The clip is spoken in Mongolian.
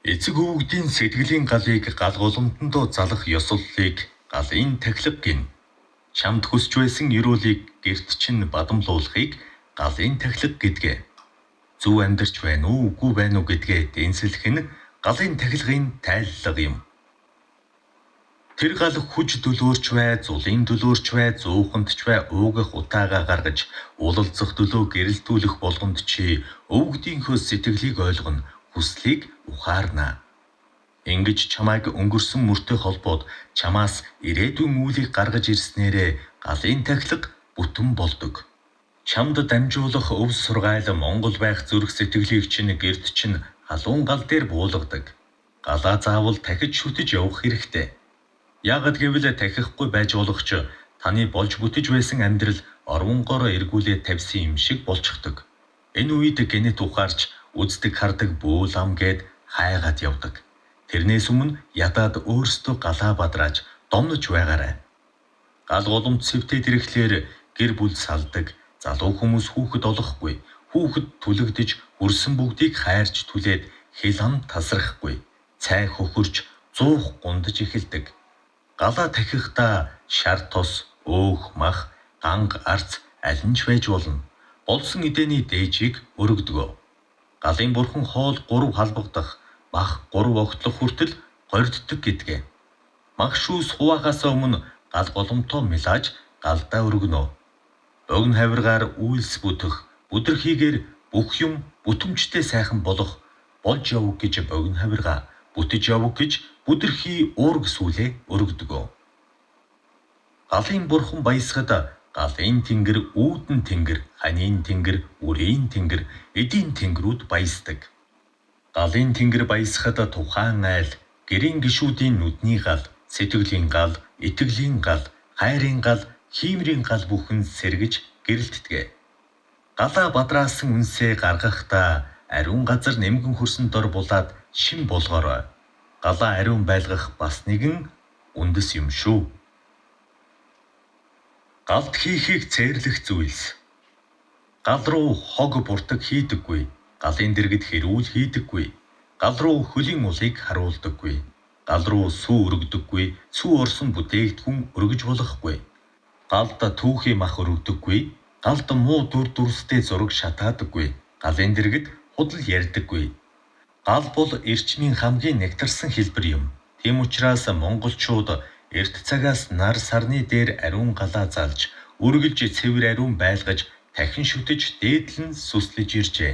Эцэг өвгдийн сэтгэлийн галыг гал голомтондоо залах ёслолыг галын тахилга гин. Чамд хүсч байсан ёроолыг гэрт чинь бадамлуулахыг галын тахилга гэдгээ. Зөв амьдарч байна уу, үгүй байна уу гэдгээ дэнсэлэх нь галын тахилгын тайллага юм. Тэр гал хүж дөлөөрч бай, зулын дөлөөрч бай, зуухандч бай, уугах утаагаа гаргаж, уулалцах дөлөө гэрэлтүүлэх болгонд чи өвгдийнхөө сэтгэлийг ойлгоно, хүслийг ухаарна. Ингэж чамайг өнгөрсөн мөртэй холбоод чамаас ирээдүйн үйлийг гаргаж ирснээрээ галын тахилга бүтэн болдог. Чамд дамжуулах өв сургаал Монгол байх зүрх сэтгэлийг чинь гэрт чинь халуун гал дээр буулгадаг. Галаа заавал тахиж шүтэж явах хэрэгтэй. Яагад гэвэл тахихгүй байж болох ч таны болж бүтэж байсан амьдрал орвонгоор эргүүлээд тавьсан юм шиг болчихдог. Энэ үед генет ухаарч үздэг хардаг бүүл ам гээд хайгаад явдаг. Тэрнээс өмнө ядаад өөрсдөө галаа бадрааж домнож байгаарай. Гал голомт сэвтээд ирэхлээр гэр бүл салдаг, залуу хүмүүс хүүхэд олохгүй, хүүхэд түлэгдэж хүрсэн бүгдийг хайрч түлээд хэл ам тасрахгүй, цай хөхөрч зуух гундаж эхэлдэг. Галаа тахихдаа шар тос, өөх мах, ганг арц аль нь ч байж болно. Болсон эдэний дээжийг өргөдгөө. Галын бурхан хоол 3 халбагдах, мах 3 огтлох хүртэл горьддаг гэдгээ. Мах шүүс хуваахаас өмнө гал голомтоо мэлааж галдаа өргөнө. Богино хавиргаар үйлс бүтэх, бүдэрхийгээр бүх юм бүтэмжтэй сайхан болох болж явах гэж богино хавиргаа, бүтэж явах гэж бүдэрхий уург сүлээ өргөдгөө. Галын бурхан баясгад галын тэнгэр, үүдэн тэнгэр, ханийн тэнгэр, үрийн тэнгэр, эдийн тэнгэрүүд баясдаг. Галын тэнгэр баясгад тухайн айл, гэрийн гишүүдийн нүдний гал, сэтгэлийн гал, итгэлийн гал, хайрын гал, хиймрийн гал бүхэн сэргэж гэрэлтдэг. Галаа бадраасан үнсээ гаргахдаа ариун газар нэмгэн хөрсөн дор булаад шим болгоорой. Галаа ариун байлгах бас нэгэн үндэс юм шүү. Галд хийхийг цээрлэх зүйлс. Гал руу хог буртаг хийдэггүй, галын дэргэд хэрүүл хийдэггүй, гал руу хөлийн улыг харуулдаггүй, гал руу сүү өргөдөггүй, сүү орсон бүтээгдэхүүн өргөж болохгүй, галд түүхий мах өргөдөггүй, галд муу дүр дүрстэй зураг шатаадаггүй, галын дэргэд худал ярьдаггүй. Гал бол эрчмийн хамгийн нягтарсан хэлбэр юм. Тийм учраас монголчууд эрт цагаас нар сарны дээр ариун галаа залж, үргэлж цэвэр ариун байлгаж, дахин шүтэж дээдлэн сүслэж иржээ.